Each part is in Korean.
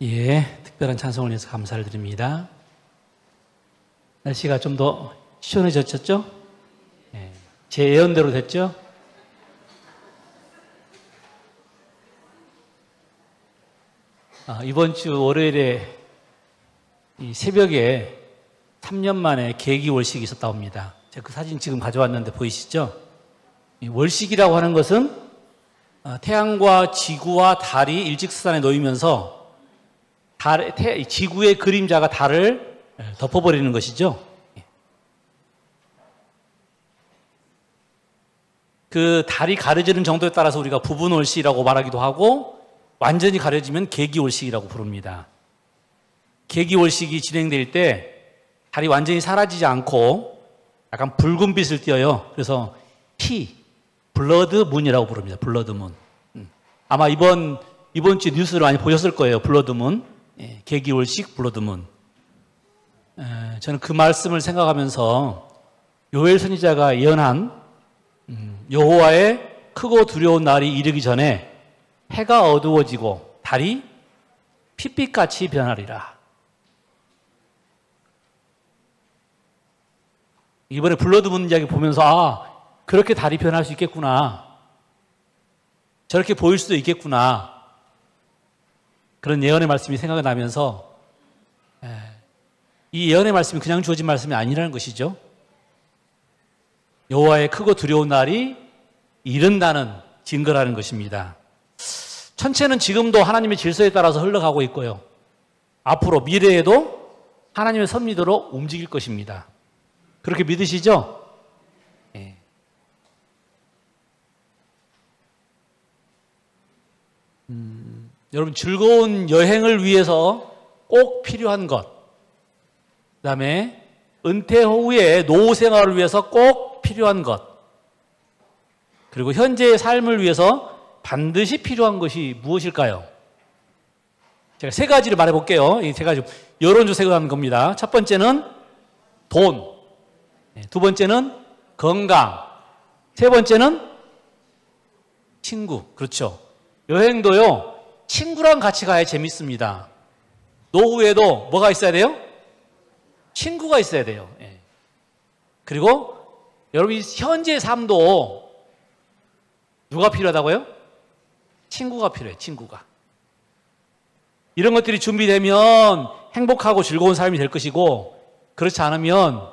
예, 특별한 찬송을 위해서 감사를 드립니다. 날씨가 좀 더 시원해졌죠? 예, 제 예언대로 됐죠? 이번 주 월요일에 이 새벽에 3년 만에 계기 월식이 있었다고 합니다. 제가 그 사진 지금 가져왔는데 보이시죠? 이 월식이라고 하는 것은 태양과 지구와 달이 일직선에 놓이면서 지구의 그림자가 달을 덮어버리는 것이죠. 그 달이 가려지는 정도에 따라서 우리가 부분월식이라고 말하기도 하고 완전히 가려지면 계기월식이라고 부릅니다. 계기월식이 진행될 때 달이 완전히 사라지지 않고 약간 붉은 빛을 띄어요. 그래서 블러드문이라고 부릅니다. 블러드문. 아마 이번 주 뉴스를 많이 보셨을 거예요. 블러드문. 예, 계기월식 블러드문. 저는 그 말씀을 생각하면서 요엘 선지자가 예언한 여호와의 크고 두려운 날이 이르기 전에 해가 어두워지고 달이 핏빛같이 변하리라. 이번에 블러드문 이야기 보면서 그렇게 달이 변할 수 있겠구나. 저렇게 보일 수도 있겠구나. 그런 예언의 말씀이 생각이 나면서 이 예언의 말씀이 그냥 주어진 말씀이 아니라는 것이죠. 여호와의 크고 두려운 날이 이른다는 증거라는 것입니다. 천체는 지금도 하나님의 질서에 따라서 흘러가고 있고요. 앞으로 미래에도 하나님의 섭리대로 움직일 것입니다. 그렇게 믿으시죠? 예. 여러분 즐거운 여행을 위해서 꼭 필요한 것, 그 다음에 은퇴 후에 노후 생활을 위해서 꼭 필요한 것, 그리고 현재의 삶을 위해서 반드시 필요한 것이 무엇일까요? 제가 세 가지를 말해볼게요. 이 세 가지 여론조 생각하는 겁니다. 첫 번째는 돈, 두 번째는 건강, 세 번째는 친구. 그렇죠. 여행도요, 친구랑 같이 가야 재밌습니다. 노후에도 뭐가 있어야 돼요? 친구가 있어야 돼요. 예. 그리고 여러분 현재의 삶도 누가 필요하다고요? 친구가 필요해요. 친구가. 이런 것들이 준비되면 행복하고 즐거운 삶이 될 것이고, 그렇지 않으면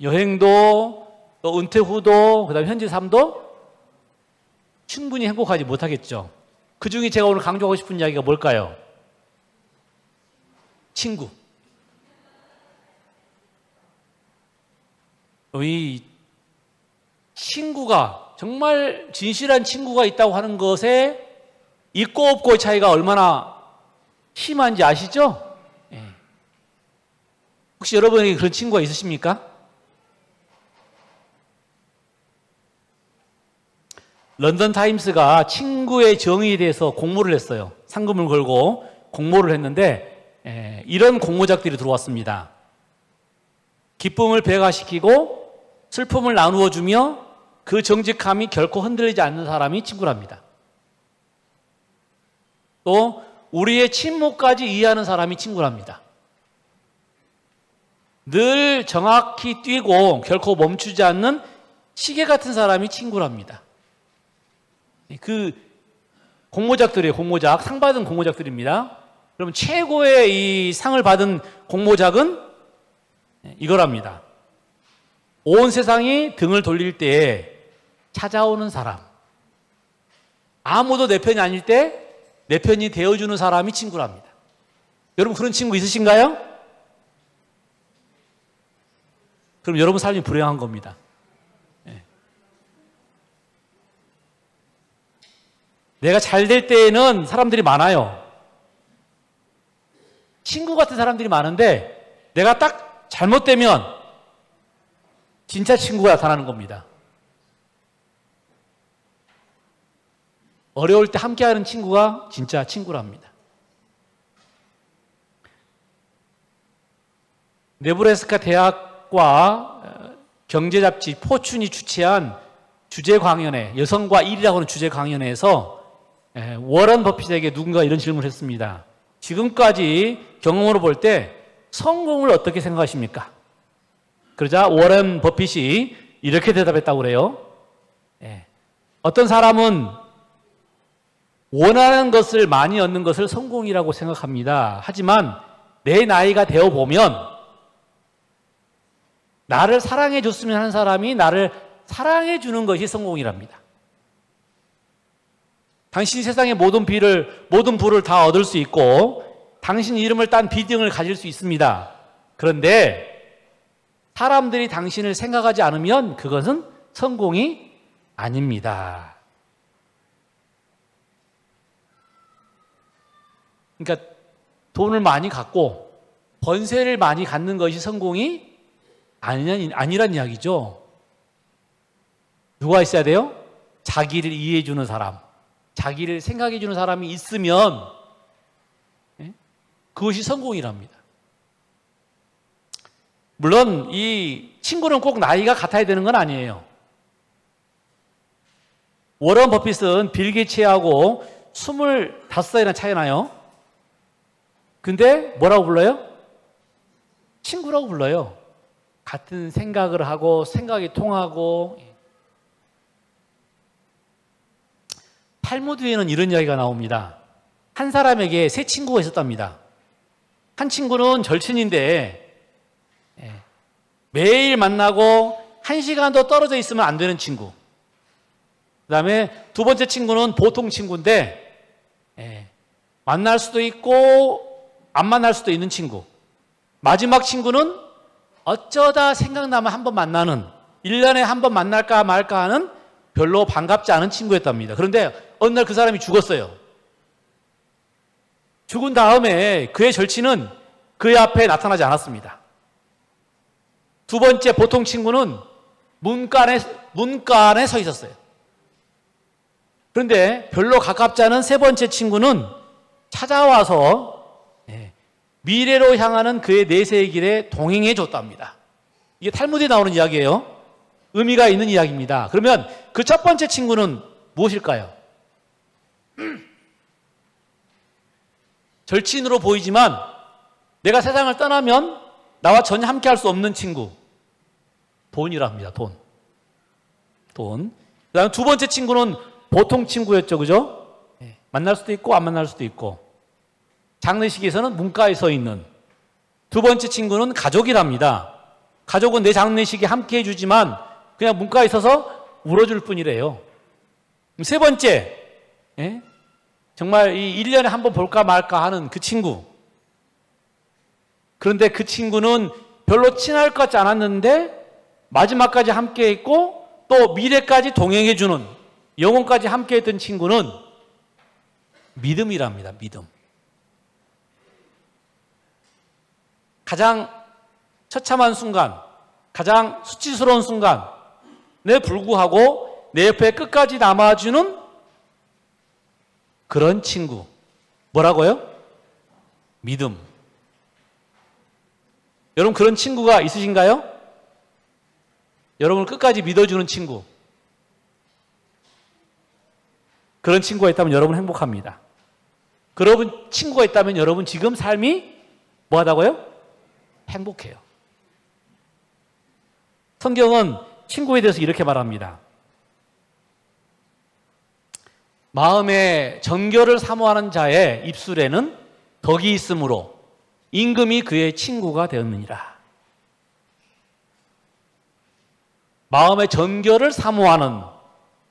여행도 또 은퇴 후도 그다음에 현재 삶도 충분히 행복하지 못하겠죠. 그 중에 제가 오늘 강조하고 싶은 이야기가 뭘까요? 친구. 이 친구가, 정말 진실한 친구가 있다고 하는 것에 있고 없고의 차이가 얼마나 심한지 아시죠? 예. 혹시 여러분에게 그런 친구가 있으십니까? 런던 타임스가 친구의 정의에 대해서 공모를 했어요. 상금을 걸고 공모를 했는데 이런 공모작들이 들어왔습니다. 기쁨을 배가시키고 슬픔을 나누어 주며 그 정직함이 결코 흔들리지 않는 사람이 친구랍니다. 또 우리의 침묵까지 이해하는 사람이 친구랍니다. 늘 정확히 뛰고 결코 멈추지 않는 시계 같은 사람이 친구랍니다. 그 공모작들이에요. 공모작, 상 받은 공모작들입니다. 그럼 최고의 이 상을 받은 공모작은 이거랍니다. 온 세상이 등을 돌릴 때에 찾아오는 사람, 아무도 내 편이 아닐 때 내 편이 되어주는 사람이 친구랍니다. 여러분 그런 친구 있으신가요? 그럼 여러분 삶이 불행한 겁니다. 내가 잘 될 때에는 사람들이 많아요. 친구 같은 사람들이 많은데 내가 딱 잘못되면 진짜 친구가 나타나는 겁니다. 어려울 때 함께하는 친구가 진짜 친구랍니다. 네브래스카 대학과 경제잡지 포춘이 주최한 주제 강연회, 여성과 일이라고 하는 주제 강연회에서 워런 버핏에게 누군가 이런 질문을 했습니다. 지금까지 경험으로 볼 때 성공을 어떻게 생각하십니까? 그러자 워렌 버핏이 이렇게 대답했다고 그래요. 어떤 사람은 원하는 것을 많이 얻는 것을 성공이라고 생각합니다. 하지만 내 나이가 되어 보면 나를 사랑해 줬으면 하는 사람이 나를 사랑해 주는 것이 성공이랍니다. 당신이 세상의 모든 부를 다 얻을 수 있고 당신 이름을 딴 비딩을 가질 수 있습니다. 그런데 사람들이 당신을 생각하지 않으면 그것은 성공이 아닙니다. 그러니까 돈을 많이 갖고 번세를 많이 갖는 것이 성공이 아니란 이야기죠. 누가 있어야 돼요? 자기를 이해해 주는 사람, 자기를 생각해 주는 사람이 있으면 그것이 성공이랍니다. 물론 이 친구는 꼭 나이가 같아야 되는 건 아니에요. 워런 버핏은 빌 게이츠하고 25살이나 차이 나요. 근데 뭐라고 불러요? 친구라고 불러요. 같은 생각을 하고 생각이 통하고. 탈무드에는 이런 이야기가 나옵니다. 한 사람에게 세 친구가 있었답니다. 한 친구는 절친인데 매일 만나고 1시간도 떨어져 있으면 안 되는 친구. 그 다음에 두 번째 친구는 보통 친구인데 만날 수도 있고 안 만날 수도 있는 친구. 마지막 친구는 어쩌다 생각나면 한번 만나는, 1년에 한 번 만날까 말까 하는 별로 반갑지 않은 친구였답니다. 그런데 어느 날 그 사람이 죽었어요. 죽은 다음에 그의 절친은 그의 앞에 나타나지 않았습니다. 두 번째 보통 친구는 문간에 서 있었어요. 그런데 별로 가깝지 않은 세 번째 친구는 찾아와서 미래로 향하는 그의 내세의 길에 동행해 줬답니다. 이게 탈무드에 나오는 이야기예요. 의미가 있는 이야기입니다. 그러면 그 첫 번째 친구는 무엇일까요? 절친으로 보이지만 내가 세상을 떠나면 나와 전혀 함께 할 수 없는 친구. 돈이랍니다. 돈. 그 다음 두 번째 친구는 보통 친구였죠. 그죠? 만날 수도 있고 안 만날 수도 있고. 장례식에서는 문가에 서 있는. 두 번째 친구는 가족이랍니다. 가족은 내 장례식에 함께 해주지만 그냥 문가에 서서 울어줄 뿐이래요. 세 번째, 정말 이 1년에 한 번 볼까 말까 하는 그 친구. 그런데 그 친구는 별로 친할 것 같지 않았는데 마지막까지 함께 했고 또 미래까지 동행해주는, 영혼까지 함께 했던 친구는 믿음이랍니다. 믿음. 가장 처참한 순간, 가장 수치스러운 순간에 불구하고 내 옆에 끝까지 남아주는 그런 친구. 뭐라고요? 믿음. 여러분 그런 친구가 있으신가요? 여러분을 끝까지 믿어주는 친구. 그런 친구가 있다면 여러분 행복합니다. 그런 친구가 있다면 여러분 지금 삶이 뭐하다고요? 행복해요. 성경은 친구에 대해서 이렇게 말합니다. 마음에 정결을 사모하는 자의 입술에는 덕이 있으므로 임금이 그의 친구가 되었느니라. 마음의 정결을 사모하는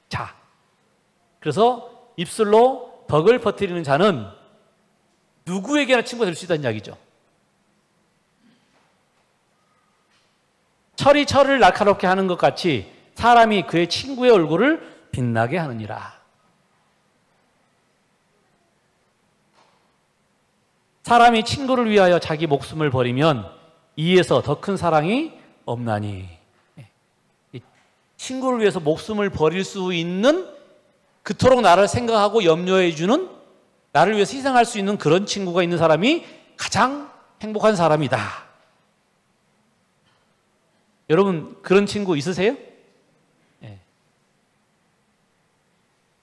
자. 그래서 입술로 덕을 퍼뜨리는 자는 누구에게나 친구가 될 수 있다는 이야기죠. 철이 철을 날카롭게 하는 것 같이 사람이 그의 친구의 얼굴을 빛나게 하느니라. 사람이 친구를 위하여 자기 목숨을 버리면 이에서 더 큰 사랑이 없나니. 친구를 위해서 목숨을 버릴 수 있는, 그토록 나를 생각하고 염려해 주는, 나를 위해서 희생할 수 있는 그런 친구가 있는 사람이 가장 행복한 사람이다. 여러분 그런 친구 있으세요?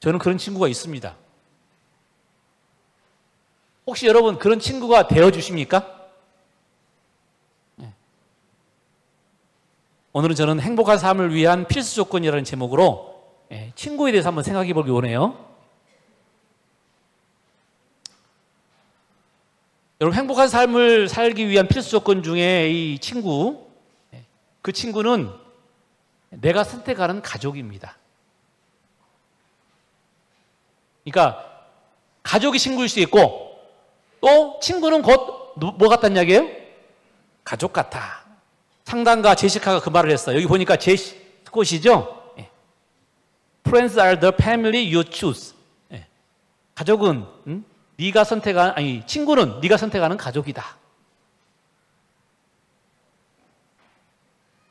저는 그런 친구가 있습니다. 혹시 여러분 그런 친구가 되어주십니까? 오늘은 저는 행복한 삶을 위한 필수 조건이라는 제목으로 친구에 대해서 한번 생각해 보기 원해요. 여러분, 행복한 삶을 살기 위한 필수 조건 중에 이 친구, 그 친구는 내가 선택하는 가족입니다. 그러니까 가족이 친구일 수 있고 또 친구는 곧 뭐 같다는 이야기예요? 가족 같아. 상단가 제시카가 그 말을 했어요. 여기 보니까 제시코시죠? Friends are the family you choose. 가족은 네가 선택한, 아니, 친구는 네가 선택하는 가족이다.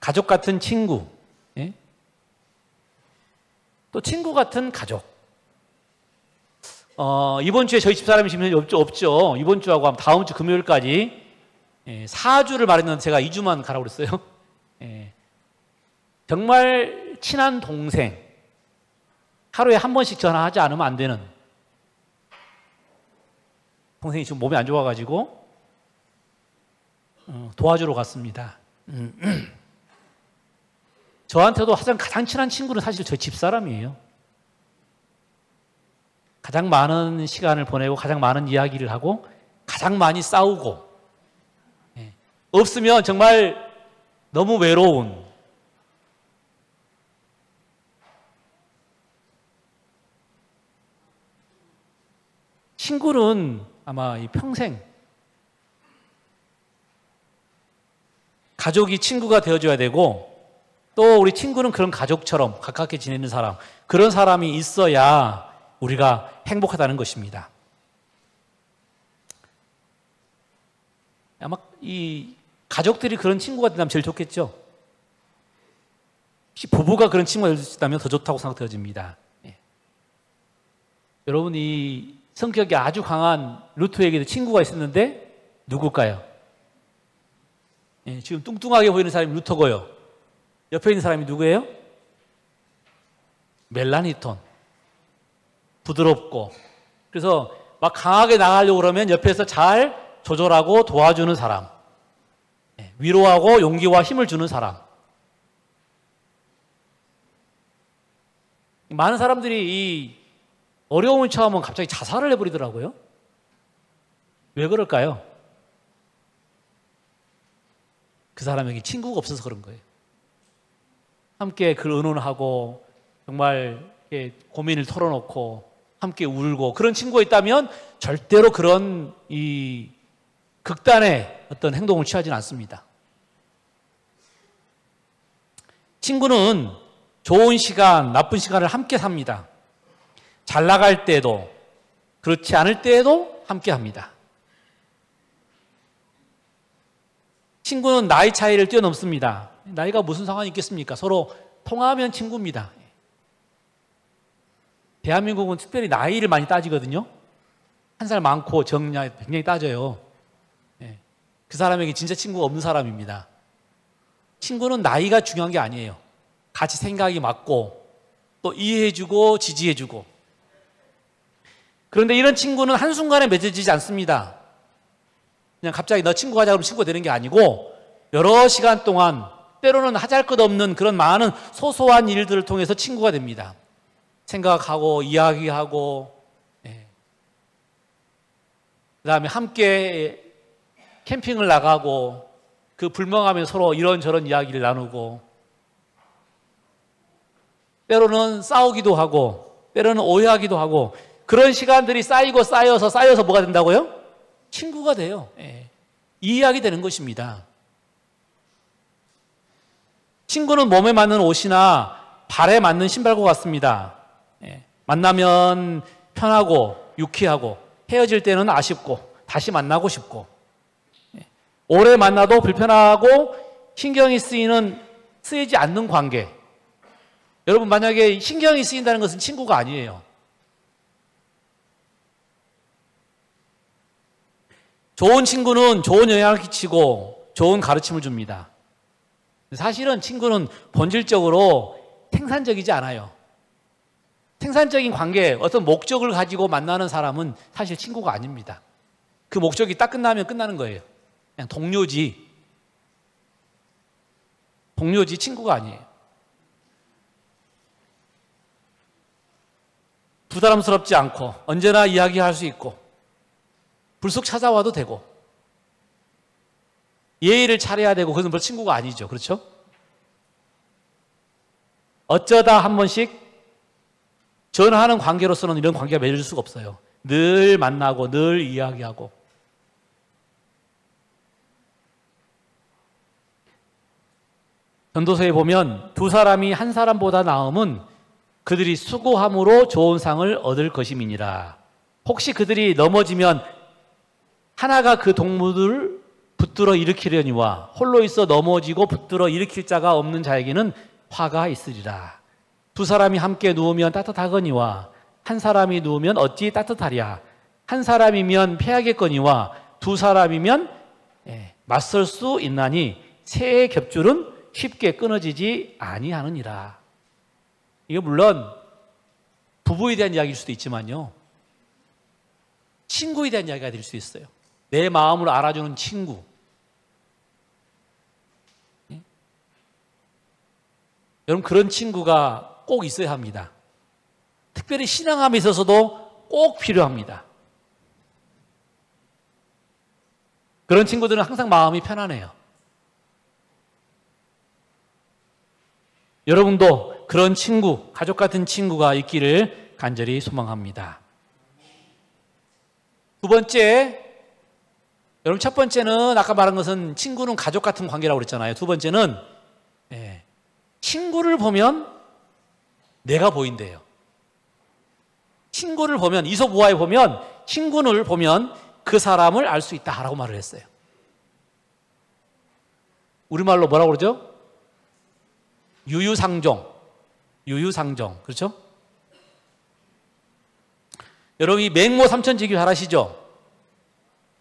가족 같은 친구, 또 친구 같은 가족. 이번 주에 저희 집사람이 지금 없죠. 이번 주하고 다음 주 금요일까지 4주를 말했는데 제가 2주만 가라고 그랬어요. 정말 친한 동생, 하루에 한 번씩 전화하지 않으면 안 되는 동생이 지금 몸이 안 좋아가지고 도와주러 갔습니다. 저한테도 가장 친한 친구는 사실 저희 집사람이에요. 가장 많은 시간을 보내고 가장 많은 이야기를 하고 가장 많이 싸우고 없으면 정말 너무 외로운 친구는 아마 이 평생 가족이 친구가 되어줘야 되고 또 우리 친구는 그런 가족처럼 가깝게 지내는 사람, 그런 사람이 있어야 우리가 행복하다는 것입니다. 아마 이 가족들이 그런 친구가 된다면 제일 좋겠죠. 혹시 부부가 그런 친구가 될 수 있다면 더 좋다고 생각되어집니다. 여러분, 이 성격이 아주 강한 루터에게도 친구가 있었는데 누굴까요? 지금 뚱뚱하게 보이는 사람이 루터고요. 옆에 있는 사람이 누구예요? 멜라니톤. 부드럽고. 그래서 막 강하게 나가려고 그러면 옆에서 잘 조절하고 도와주는 사람. 위로하고 용기와 힘을 주는 사람. 많은 사람들이 이 어려움을 처음은 갑자기 자살을 해버리더라고요. 왜 그럴까요? 그 사람에게 친구가 없어서 그런 거예요. 함께 그 의논하고 정말 고민을 털어놓고 함께 울고 그런 친구가 있다면 절대로 그런 이 극단의 어떤 행동을 취하지는 않습니다. 친구는 좋은 시간, 나쁜 시간을 함께 삽니다. 잘 나갈 때도 그렇지 않을 때에도 함께 합니다. 친구는 나이 차이를 뛰어넘습니다. 나이가 무슨 상관이 있겠습니까? 서로 통하면 친구입니다. 대한민국은 특별히 나이를 많이 따지거든요. 한 살 많고 적냐 굉장히 따져요. 그 사람에게 진짜 친구가 없는 사람입니다. 친구는 나이가 중요한 게 아니에요. 같이 생각이 맞고 또 이해해주고 지지해주고. 그런데 이런 친구는 한순간에 맺어지지 않습니다. 그냥 갑자기 너 친구 하자 그러면 친구가 되는 게 아니고 여러 시간 동안 때로는 하잘것없는 그런 많은 소소한 일들을 통해서 친구가 됩니다. 생각하고 이야기하고 그다음에 함께 캠핑을 나가고 그 불멍하며 서로 이런저런 이야기를 나누고 때로는 싸우기도 하고 때로는 오해하기도 하고 그런 시간들이 쌓여서 뭐가 된다고요? 친구가 돼요. 이해하게 되는 것입니다. 친구는 몸에 맞는 옷이나 발에 맞는 신발과 같습니다. 만나면 편하고 유쾌하고 헤어질 때는 아쉽고 다시 만나고 싶고 오래 만나도 불편하고 신경이 쓰이지 않는 관계. 여러분, 만약에 신경이 쓰인다는 것은 친구가 아니에요. 좋은 친구는 좋은 영향을 끼치고 좋은 가르침을 줍니다. 사실은 친구는 본질적으로 생산적이지 않아요. 생산적인 관계, 어떤 목적을 가지고 만나는 사람은 사실 친구가 아닙니다. 그 목적이 딱 끝나면 끝나는 거예요. 그냥 동료지. 동료지 친구가 아니에요. 부담스럽지 않고 언제나 이야기할 수 있고 불쑥 찾아와도 되고 예의를 차려야 되고 그건 뭐 친구가 아니죠. 그렇죠? 어쩌다 한 번씩 전화하는 관계로서는 이런 관계가 맺을 수가 없어요. 늘 만나고 늘 이야기하고. 전도서에 보면 두 사람이 한 사람보다 나음은 그들이 수고함으로 좋은 상을 얻을 것임이니라. 혹시 그들이 넘어지면 하나가 그 동무들을 붙들어 일으키려니와 홀로 있어 넘어지고 붙들어 일으킬 자가 없는 자에게는 화가 있으리라. 두 사람이 함께 누우면 따뜻하거니와 한 사람이 누우면 어찌 따뜻하랴. 한 사람이면 패하겠거니와 두 사람이면 맞설 수 있나니 새의 겹줄은 쉽게 끊어지지 아니하느니라. 이게 물론 부부에 대한 이야기일 수도 있지만요, 친구에 대한 이야기가 될 수 있어요. 내 마음을 알아주는 친구. 여러분, 그런 친구가 꼭 있어야 합니다. 특별히 신앙함에 있어서도 꼭 필요합니다. 그런 친구들은 항상 마음이 편안해요. 여러분도 그런 친구, 가족 같은 친구가 있기를 간절히 소망합니다. 두 번째, 여러분, 첫 번째는 아까 말한 것은 친구는 가족 같은 관계라고 그랬잖아요. 두 번째는 친구를 보면 내가 보인대요. 친구를 보면, 이솝우화에 보면 친구를 보면 그 사람을 알 수 있다라고 말을 했어요. 우리말로 뭐라고 그러죠? 유유상종. 유유상종. 그렇죠? 여러분, 이 맹모 삼천지교 잘 아시죠?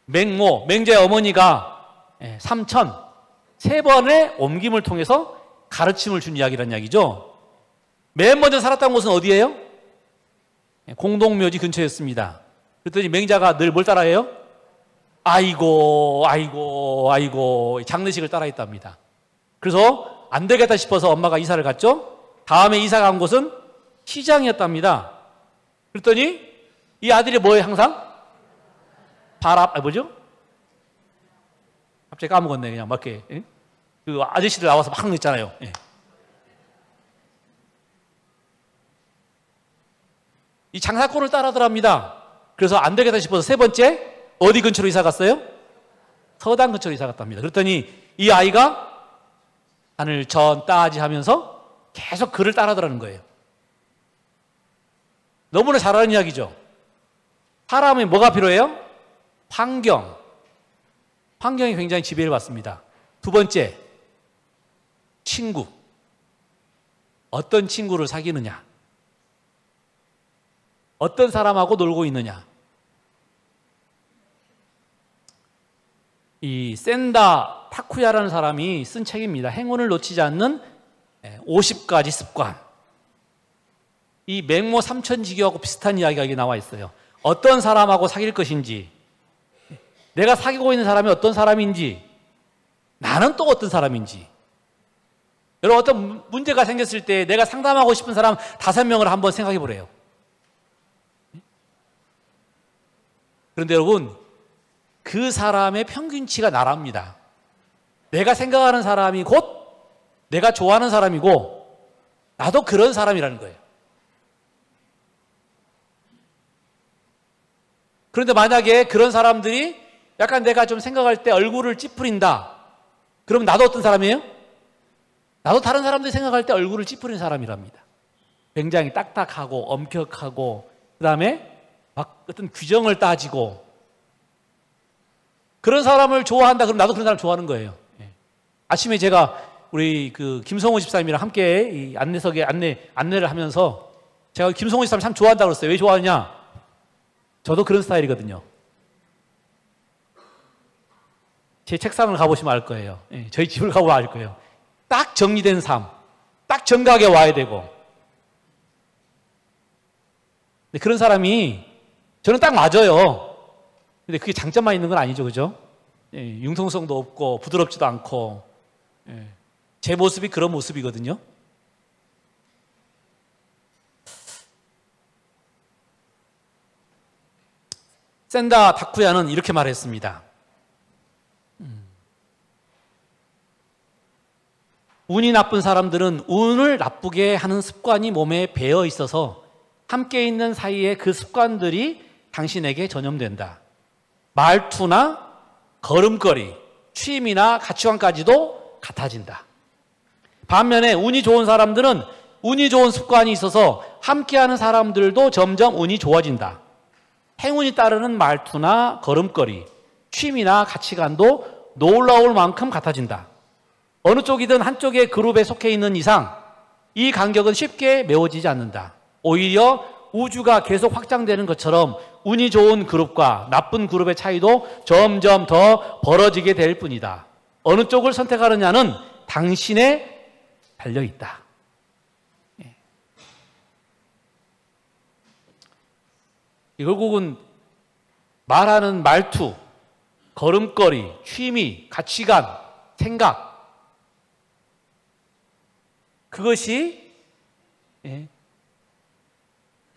맹모, 맹자의 어머니가 삼천, 세 번의 옮김을 통해서 가르침을 준 이야기란 이야기죠. 맨 먼저 살았던 곳은 어디예요? 공동묘지 근처였습니다. 그랬더니 맹자가 늘 뭘 따라해요? 아이고, 아이고, 아이고, 장례식을 따라했답니다. 그래서 안 되겠다 싶어서 엄마가 이사를 갔죠. 다음에 이사 간 곳은 시장이었답니다. 그랬더니 이 아들이 뭐예요, 항상? 뭐죠? 갑자기 까먹었네, 그냥 막 이렇게. 그 아저씨들 나와서 막 있잖아요. 이 장사꾼을 따라더랍니다. 그래서 안 되겠다 싶어서 세 번째 어디 근처로 이사 갔어요? 서당 근처로 이사 갔답니다. 그랬더니 이 아이가 하늘 전 따지 하면서 계속 그를 따라더라는 거예요. 너무나 잘 아는 이야기죠. 사람이 뭐가 필요해요? 환경. 환경이 굉장히 지배를 받습니다. 두 번째, 친구. 어떤 친구를 사귀느냐? 어떤 사람하고 놀고 있느냐? 이 센다 타쿠야라는 사람이 쓴 책입니다. 행운을 놓치지 않는 50가지 습관. 이 맹모 삼천지교하고 비슷한 이야기가 여기 나와 있어요. 어떤 사람하고 사귈 것인지, 내가 사귀고 있는 사람이 어떤 사람인지, 나는 또 어떤 사람인지. 여러분, 어떤 문제가 생겼을 때 내가 상담하고 싶은 사람 5명을 한번 생각해 보래요. 그런데 여러분, 그 사람의 평균치가 나랍니다. 내가 생각하는 사람이 곧 내가 좋아하는 사람이고 나도 그런 사람이라는 거예요. 그런데 만약에 그런 사람들이 약간 내가 좀 생각할 때 얼굴을 찌푸린다. 그럼 나도 어떤 사람이에요? 나도 다른 사람들이 생각할 때 얼굴을 찌푸리는 사람이랍니다. 굉장히 딱딱하고 엄격하고 그 다음에 막 어떤 규정을 따지고 그런 사람을 좋아한다. 그럼 나도 그런 사람 좋아하는 거예요. 아침에 제가 우리 그 김성호 집사님이랑 함께 이 안내석에 안내를 하면서 제가 김성호 집사님 참 좋아한다고 그랬어요. 왜 좋아하느냐? 저도 그런 스타일이거든요. 제 책상을 가보시면 알 거예요. 저희 집을 가보면 알 거예요. 딱 정리된 삶, 딱 정각에 와야 되고. 근데 그런 사람이 저는 딱 맞아요. 근데 그게 장점만 있는 건 아니죠, 그죠? 예, 융통성도 없고 부드럽지도 않고, 예, 제 모습이 그런 모습이거든요. 센다 다쿠야는 이렇게 말했습니다. 운이 나쁜 사람들은 운을 나쁘게 하는 습관이 몸에 배어 있어서 함께 있는 사이에 그 습관들이 당신에게 전염된다. 말투나 걸음걸이, 취미나 가치관까지도 같아진다. 반면에 운이 좋은 사람들은 운이 좋은 습관이 있어서 함께하는 사람들도 점점 운이 좋아진다. 행운이 따르는 말투나 걸음걸이, 취미나 가치관도 놀라울 만큼 같아진다. 어느 쪽이든 한쪽의 그룹에 속해 있는 이상 이 간격은 쉽게 메워지지 않는다. 오히려 우주가 계속 확장되는 것처럼 운이 좋은 그룹과 나쁜 그룹의 차이도 점점 더 벌어지게 될 뿐이다. 어느 쪽을 선택하느냐는 당신에 달려있다. 결국은 말하는 말투, 걸음걸이, 취미, 가치관, 생각, 그것이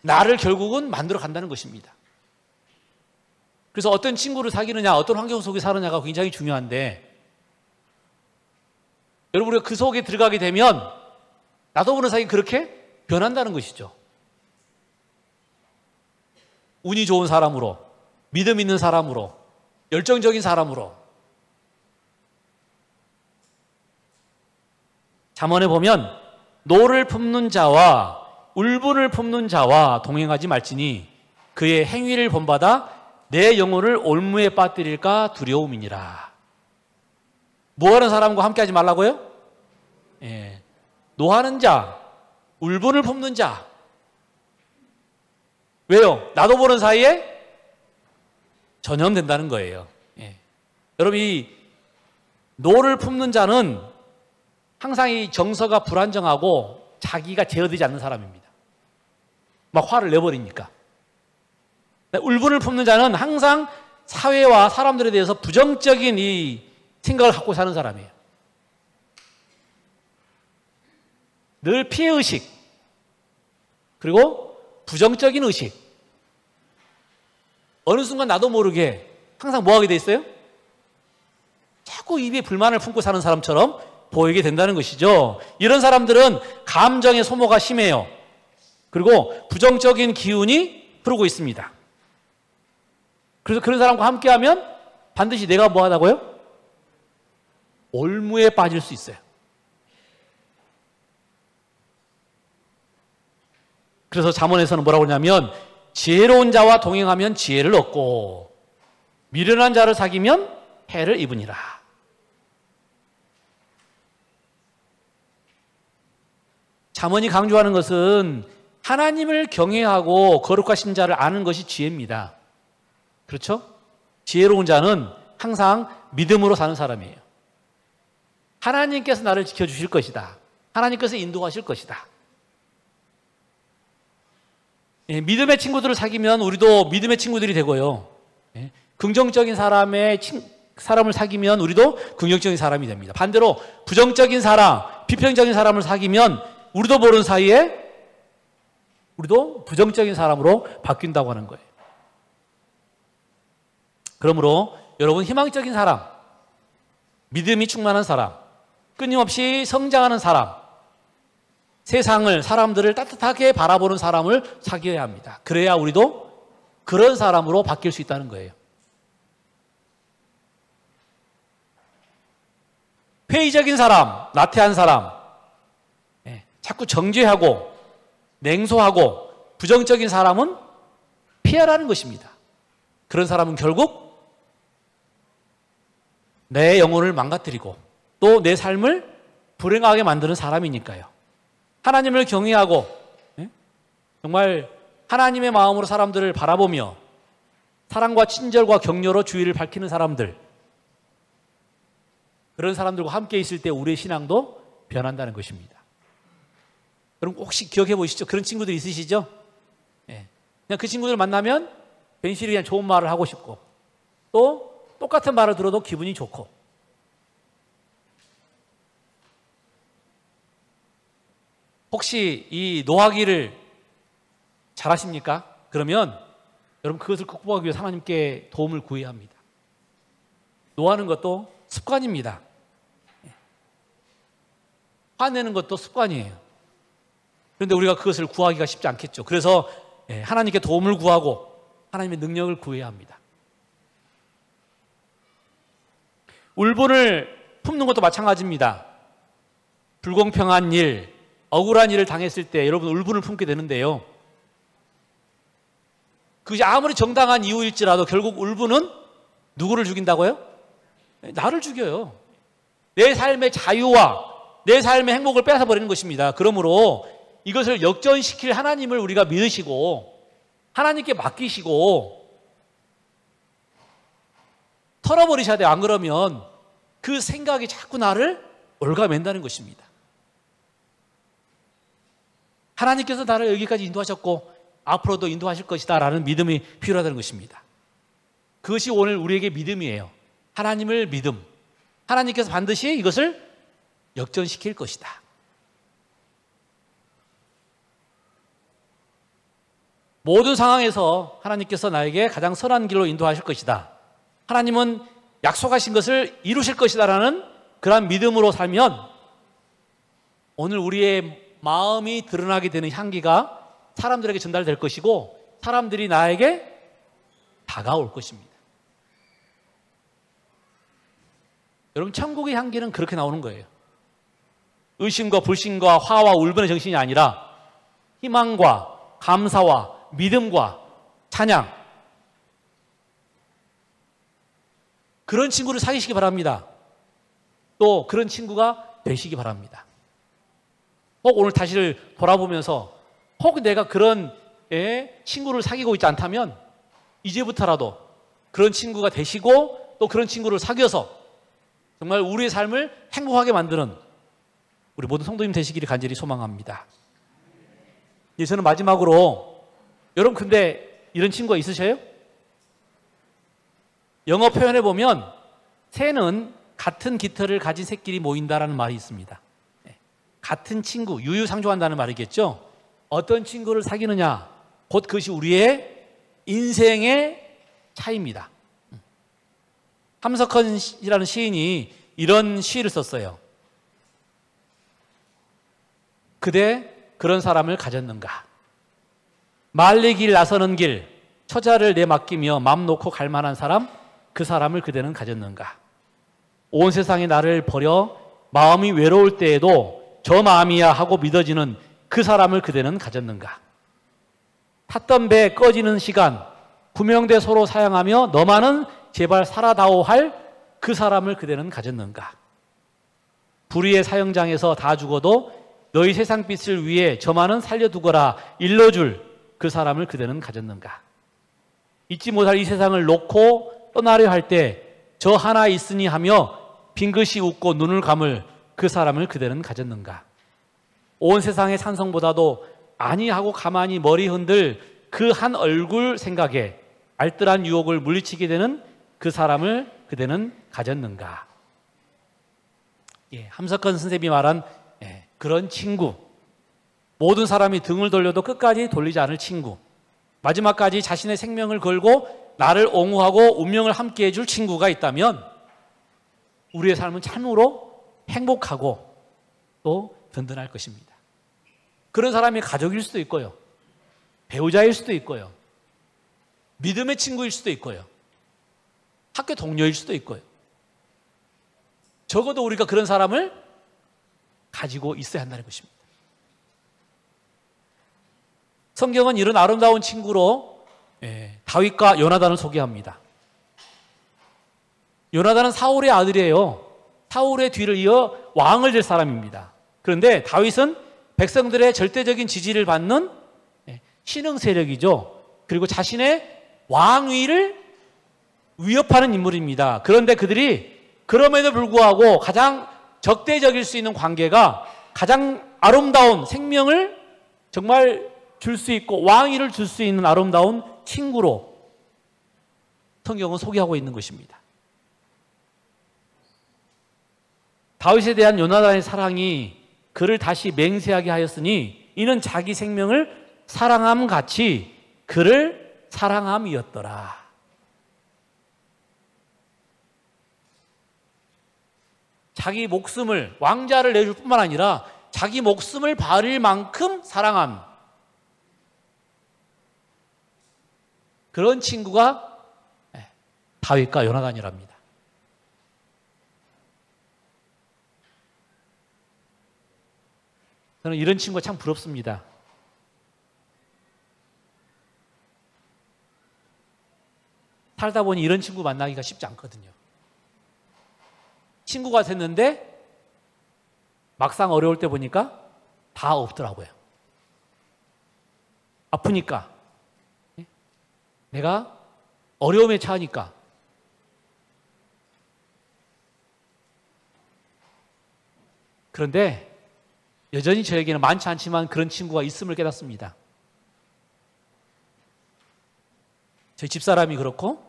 나를 결국은 만들어 간다는 것입니다. 그래서 어떤 친구를 사귀느냐, 어떤 환경 속에 사느냐가 굉장히 중요한데, 여러분 우리가 그 속에 들어가게 되면 나도 모르는 사이에 그렇게 변한다는 것이죠. 운이 좋은 사람으로, 믿음 있는 사람으로, 열정적인 사람으로. 잠언에 보면 노를 품는 자와 울분을 품는 자와 동행하지 말지니 그의 행위를 본받아 내 영혼을 올무에 빠뜨릴까 두려움이니라. 뭐하는 사람과 함께하지 말라고요? 예, 노하는 자, 울분을 품는 자. 왜요? 나도 모르는 사이에 전염된다는 거예요. 예. 여러분, 이 노를 품는 자는 항상 이 정서가 불안정하고 자기가 제어되지 않는 사람입니다. 막 화를 내버리니까. 울분을 품는 자는 항상 사회와 사람들에 대해서 부정적인 이 생각을 갖고 사는 사람이에요. 늘 피해의식, 그리고 부정적인 의식. 어느 순간 나도 모르게 항상 뭐 하게 돼 있어요? 자꾸 입에 불만을 품고 사는 사람처럼 보이게 된다는 것이죠. 이런 사람들은 감정의 소모가 심해요. 그리고 부정적인 기운이 흐르고 있습니다. 그래서 그런 사람과 함께하면 반드시 내가 뭐 하다고요? 올무에 빠질 수 있어요. 그래서 잠언에서는 뭐라고 하냐면 지혜로운 자와 동행하면 지혜를 얻고 미련한 자를 사귀면 해를 입으니라. 잠언이 강조하는 것은 하나님을 경외하고 거룩하신 자를 아는 것이 지혜입니다. 그렇죠? 지혜로운 자는 항상 믿음으로 사는 사람이에요. 하나님께서 나를 지켜주실 것이다. 하나님께서 인도하실 것이다. 예, 믿음의 친구들을 사귀면 우리도 믿음의 친구들이 되고요. 예, 긍정적인 사람을 사귀면 우리도 긍정적인 사람이 됩니다. 반대로 부정적인 사람, 비평적인 사람을 사귀면 우리도 모르는 사이에 우리도 부정적인 사람으로 바뀐다고 하는 거예요. 그러므로 여러분 희망적인 사람, 믿음이 충만한 사람, 끊임없이 성장하는 사람, 세상을, 사람들을 따뜻하게 바라보는 사람을 사귀어야 합니다. 그래야 우리도 그런 사람으로 바뀔 수 있다는 거예요. 회의적인 사람, 나태한 사람, 자꾸 정죄하고 냉소하고 부정적인 사람은 피하라는 것입니다. 그런 사람은 결국 내 영혼을 망가뜨리고 또 내 삶을 불행하게 만드는 사람이니까요. 하나님을 경외하고 정말 하나님의 마음으로 사람들을 바라보며 사랑과 친절과 격려로 주의를 밝히는 사람들, 그런 사람들과 함께 있을 때 우리의 신앙도 변한다는 것입니다. 여러분 혹시 기억해 보시죠? 그런 친구들 있으시죠? 그냥 그 친구들 만나면 괜시리 그냥 좋은 말을 하고 싶고 또 똑같은 말을 들어도 기분이 좋고. 혹시 이 노하기를 잘하십니까? 그러면 여러분 그것을 극복하기 위해서 하나님께 도움을 구해야 합니다. 노하는 것도 습관입니다. 화내는 것도 습관이에요. 그런데 우리가 그것을 구하기가 쉽지 않겠죠. 그래서 하나님께 도움을 구하고 하나님의 능력을 구해야 합니다. 울분을 품는 것도 마찬가지입니다. 불공평한 일, 억울한 일을 당했을 때 여러분 울분을 품게 되는데요. 그것이 아무리 정당한 이유일지라도 결국 울분은 누구를 죽인다고요? 나를 죽여요. 내 삶의 자유와 내 삶의 행복을 뺏어버리는 것입니다. 그러므로 이것을 역전시킬 하나님을 우리가 믿으시고 하나님께 맡기시고 털어버리셔야 돼요. 안 그러면 그 생각이 자꾸 나를 올가맨다는 것입니다. 하나님께서 나를 여기까지 인도하셨고 앞으로도 인도하실 것이다 라는 믿음이 필요하다는 것입니다. 그것이 오늘 우리에게 믿음이에요. 하나님을 믿음. 하나님께서 반드시 이것을 역전시킬 것이다. 모든 상황에서 하나님께서 나에게 가장 선한 길로 인도하실 것이다. 하나님은 약속하신 것을 이루실 것이다 라는 그러한 믿음으로 살면 오늘 우리의 마음이 드러나게 되는 향기가 사람들에게 전달될 것이고 사람들이 나에게 다가올 것입니다. 여러분 천국의 향기는 그렇게 나오는 거예요. 의심과 불신과 화와 울분의 정신이 아니라 희망과 감사와 믿음과 찬양, 그런 친구를 사귀시기 바랍니다. 또 그런 친구가 되시기 바랍니다. 혹 오늘 다시를 돌아보면서 혹 내가 그런 친구를 사귀고 있지 않다면 이제부터라도 그런 친구가 되시고 또 그런 친구를 사귀어서 정말 우리의 삶을 행복하게 만드는 우리 모든 성도님 되시기를 간절히 소망합니다. 이제 저는 마지막으로 여러분 근데 이런 친구가 있으셔요? 영어 표현에 보면 새는 같은 깃털을 가진 새끼리 모인다라는 말이 있습니다. 같은 친구, 유유상종한다는 말이겠죠. 어떤 친구를 사귀느냐, 곧 그것이 우리의 인생의 차이입니다. 함석헌이라는 시인이 이런 시를 썼어요. 그대 그런 사람을 가졌는가? 말리 길 나서는 길, 처자를 내맡기며 맘 놓고 갈 만한 사람, 그 사람을 그대는 가졌는가? 온 세상이 나를 버려 마음이 외로울 때에도 저 마음이야 하고 믿어지는 그 사람을 그대는 가졌는가? 탔던 배 꺼지는 시간, 구명대 서로 사양하며 너만은 제발 살아다오 할 그 사람을 그대는 가졌는가? 불의의 사형장에서 다 죽어도 너희 세상빛을 위해 저만은 살려두거라 일러줄 그 사람을 그대는 가졌는가? 잊지 못할 이 세상을 놓고 떠나려 할 때 저 하나 있으니 하며 빙긋이 웃고 눈을 감을 그 사람을 그대는 가졌는가? 온 세상의 찬성보다도 아니하고 가만히 머리 흔들 그 한 얼굴 생각에 알뜰한 유혹을 물리치게 되는 그 사람을 그대는 가졌는가? 함석헌 선생님이 말한 그런 친구, 모든 사람이 등을 돌려도 끝까지 돌리지 않을 친구, 마지막까지 자신의 생명을 걸고 나를 옹호하고 운명을 함께 해줄 친구가 있다면 우리의 삶은 참으로 행복하고 또 든든할 것입니다. 그런 사람이 가족일 수도 있고요, 배우자일 수도 있고요, 믿음의 친구일 수도 있고요, 학교 동료일 수도 있고요. 적어도 우리가 그런 사람을 가지고 있어야 한다는 것입니다. 성경은 이런 아름다운 친구로 다윗과 요나단을 소개합니다. 요나단은 사울의 아들이에요. 사울의 뒤를 이어 왕을 될 사람입니다. 그런데 다윗은 백성들의 절대적인 지지를 받는 신흥 세력이죠. 그리고 자신의 왕위를 위협하는 인물입니다. 그런데 그들이 그럼에도 불구하고 가장 적대적일 수 있는 관계가 가장 아름다운 생명을 정말 줄 수 있고 왕위를 줄 수 있는 아름다운 친구로 성경은 소개하고 있는 것입니다. 다윗에 대한 요나단의 사랑이 그를 다시 맹세하게 하였으니 이는 자기 생명을 사랑함 같이 그를 사랑함이었더라. 자기 목숨을, 왕자를 내줄 뿐만 아니라 자기 목숨을 바를 만큼 사랑함. 그런 친구가 다윗과 요나단이랍니다. 저는 이런 친구가 참 부럽습니다. 살다 보니 이런 친구 만나기가 쉽지 않거든요. 친구가 됐는데 막상 어려울 때 보니까 다 없더라고요. 아프니까, 내가 어려움에 처하니까, 그런데 여전히 저에게는 많지 않지만 그런 친구가 있음을 깨닫습니다. 저희 집사람이 그렇고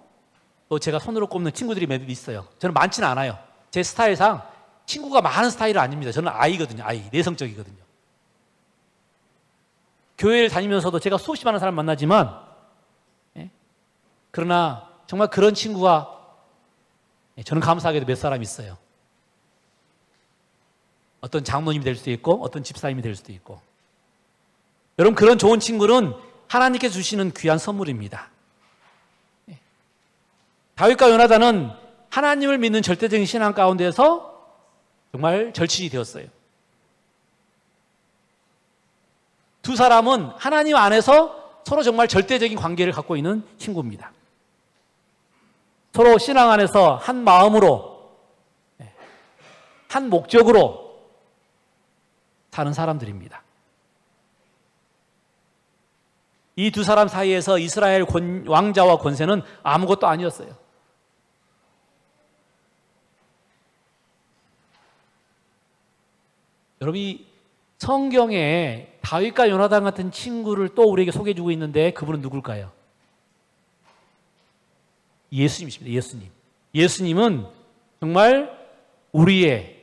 또 제가 손으로 꼽는 친구들이 몇 있어요. 저는 많지는 않아요. 제 스타일상 친구가 많은 스타일은 아닙니다. 저는 아이거든요. 아이, 내성적이거든요. 교회를 다니면서도 제가 수없이 많은 사람 만나지만 그러나 정말 그런 친구가 저는 감사하게도 몇 사람 있어요. 어떤 장로님이 될 수도 있고 어떤 집사님이 될 수도 있고. 여러분, 그런 좋은 친구는 하나님께서 주시는 귀한 선물입니다. 다윗과 요나단은 하나님을 믿는 절대적인 신앙 가운데서 정말 절친이 되었어요. 두 사람은 하나님 안에서 서로 정말 절대적인 관계를 갖고 있는 친구입니다. 서로 신앙 안에서 한 마음으로, 한 목적으로 사는 사람들입니다. 이 두 사람 사이에서 이스라엘 왕자와 권세는 아무것도 아니었어요. 여러분, 이 성경에 다윗과 요나단 같은 친구를 또 우리에게 소개해주고 있는데 그분은 누굴까요? 예수님이십니다. 예수님. 예수님은 정말 우리의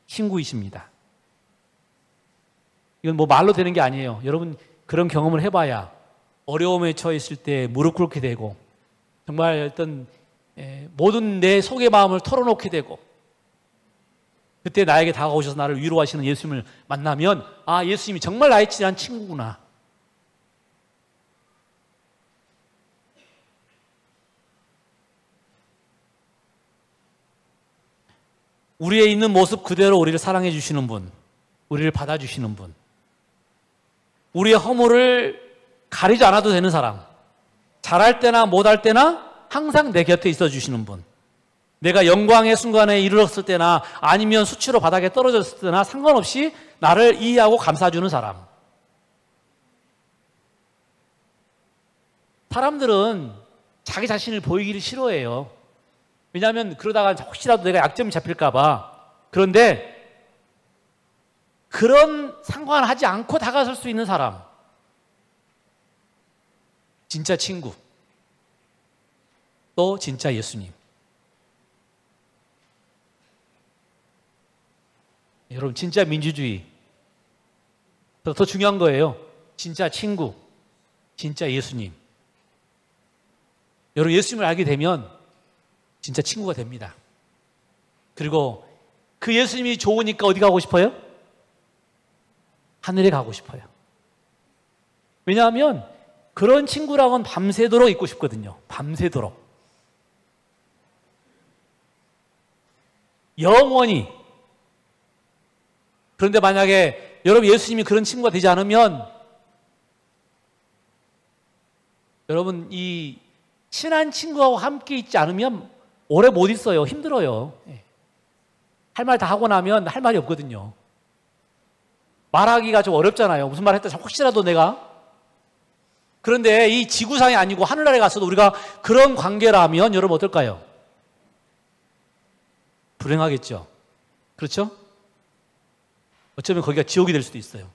친구이십니다. 이건 뭐 말로 되는 게 아니에요. 여러분, 그런 경험을 해봐야 어려움에 처했을 때 무릎 꿇게 되고 정말 어떤 모든 내 속의 마음을 털어놓게 되고 그때 나에게 다가오셔서 나를 위로하시는 예수님을 만나면 아, 예수님이 정말 나의 친한 친구구나. 우리의 있는 모습 그대로 우리를 사랑해 주시는 분, 우리를 받아주시는 분, 우리의 허물을 가리지 않아도 되는 사람, 잘할 때나 못할 때나 항상 내 곁에 있어 주시는 분, 내가 영광의 순간에 이르렀을 때나 아니면 수치로 바닥에 떨어졌을 때나 상관없이 나를 이해하고 감싸주는 사람. 사람들은 자기 자신을 보이기를 싫어해요. 왜냐하면 그러다가 혹시라도 내가 약점이 잡힐까 봐. 그런데 그런 상관하지 않고 다가설 수 있는 사람, 진짜 친구, 또 진짜 예수님. 여러분, 진짜 민주주의, 더 중요한 거예요. 진짜 친구, 진짜 예수님. 여러분, 예수님을 알게 되면 진짜 친구가 됩니다. 그리고 그 예수님이 좋으니까 어디 가고 싶어요? 하늘에 가고 싶어요. 왜냐하면 그런 친구랑은 밤새도록 있고 싶거든요. 밤새도록. 영원히. 그런데 만약에 여러분 예수님이 그런 친구가 되지 않으면 여러분 이 친한 친구하고 함께 있지 않으면 오래 못 있어요. 힘들어요. 할 말 다 하고 나면 할 말이 없거든요. 말하기가 좀 어렵잖아요. 무슨 말 했다 혹시라도 내가. 그런데 이 지구상이 아니고 하늘나라에 가서도 우리가 그런 관계라면 여러분 어떨까요? 불행하겠죠. 그렇죠? 어쩌면 거기가 지옥이 될 수도 있어요.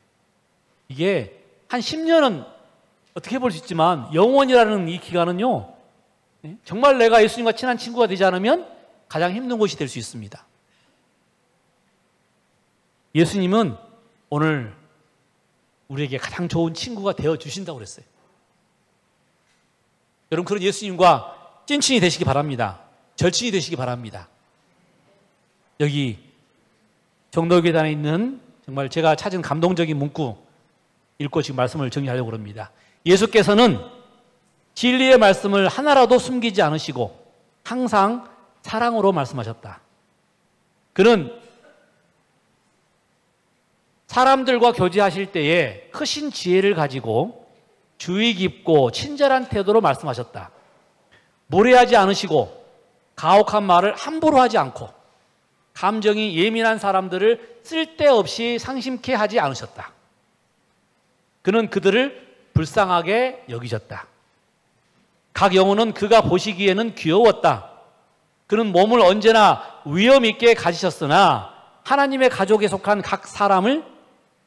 이게 한 10년은 어떻게 볼 수 있지만 영원이라는 이 기간은요 정말 내가 예수님과 친한 친구가 되지 않으면 가장 힘든 곳이 될 수 있습니다. 예수님은 오늘 우리에게 가장 좋은 친구가 되어주신다고 그랬어요. 여러분, 그런 예수님과 찐친이 되시기 바랍니다. 절친이 되시기 바랍니다. 여기 정도교단에 있는 정말 제가 찾은 감동적인 문구 읽고 지금 말씀을 정리하려고 합니다. 예수께서는 진리의 말씀을 하나라도 숨기지 않으시고 항상 사랑으로 말씀하셨다. 그는 사람들과 교제하실 때에 크신 지혜를 가지고 주의 깊고 친절한 태도로 말씀하셨다. 무례하지 않으시고 가혹한 말을 함부로 하지 않고 감정이 예민한 사람들을 쓸데없이 상심케 하지 않으셨다. 그는 그들을 불쌍하게 여기셨다. 각 영혼은 그가 보시기에는 귀여웠다. 그는 몸을 언제나 위험 있게 가지셨으나 하나님의 가족에 속한 각 사람을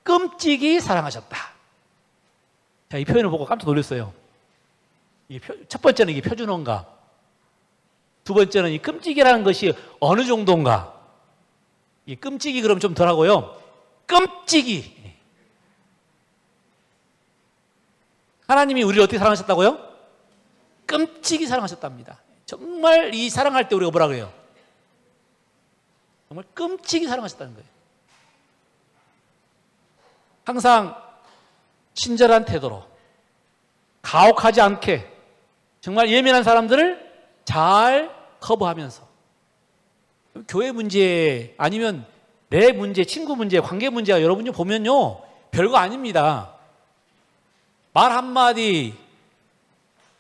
끔찍이 사랑하셨다. 자, 이 표현을 보고 깜짝 놀랐어요. 첫 번째는 이게 표준어인가? 두 번째는 이 끔찍이라는 것이 어느 정도인가? 이 끔찍이 그럼 좀 덜하고요. 끔찍이. 하나님이 우리를 어떻게 사랑하셨다고요? 끔찍이 사랑하셨답니다. 정말 이 사랑할 때 우리가 뭐라 그래요? 정말 끔찍이 사랑하셨다는 거예요. 항상 친절한 태도로 가혹하지 않게 정말 예민한 사람들을 잘 커버하면서 교회 문제 아니면 내 문제, 친구 문제, 관계 문제가 여러분 좀 보면요 별거 아닙니다. 말 한마디,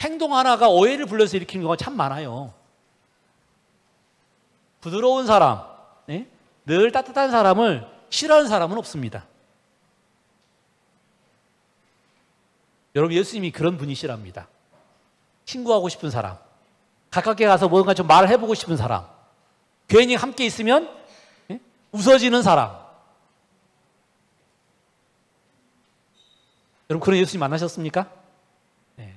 행동 하나가 오해를 불러서 일으키는 경우가 참 많아요. 부드러운 사람, 늘 따뜻한 사람을 싫어하는 사람은 없습니다. 여러분, 예수님이 그런 분이시랍니다. 친구하고 싶은 사람, 가깝게 가서 뭔가 좀 말을 해보고 싶은 사람, 괜히 함께 있으면 웃어지는 사람. 여러분, 그런 예수님 만나셨습니까? 네.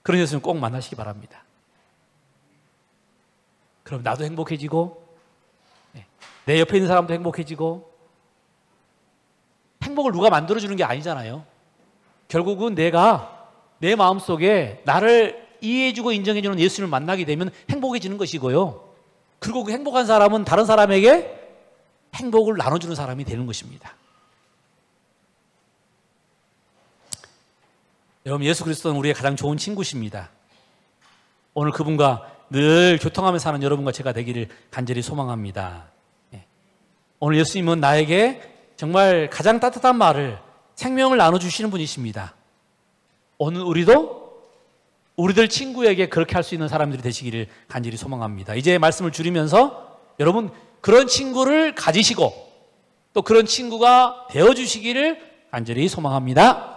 그런 예수님 꼭 만나시기 바랍니다. 그럼 나도 행복해지고 내 옆에 있는 사람도 행복해지고, 행복을 누가 만들어주는 게 아니잖아요. 결국은 내가 내 마음속에 나를 이해해주고 인정해주는 예수님을 만나게 되면 행복해지는 것이고요. 그리고 그 행복한 사람은 다른 사람에게 행복을 나눠주는 사람이 되는 것입니다. 여러분, 예수 그리스도는 우리의 가장 좋은 친구십니다. 오늘 그분과 늘 교통하며 사는 여러분과 제가 되기를 간절히 소망합니다. 오늘 예수님은 나에게 정말 가장 따뜻한 말을, 생명을 나눠주시는 분이십니다. 오늘 우리들 친구에게 그렇게 할 수 있는 사람들이 되시기를 간절히 소망합니다. 이제 말씀을 줄이면서 여러분, 그런 친구를 가지시고 또 그런 친구가 되어주시기를 간절히 소망합니다.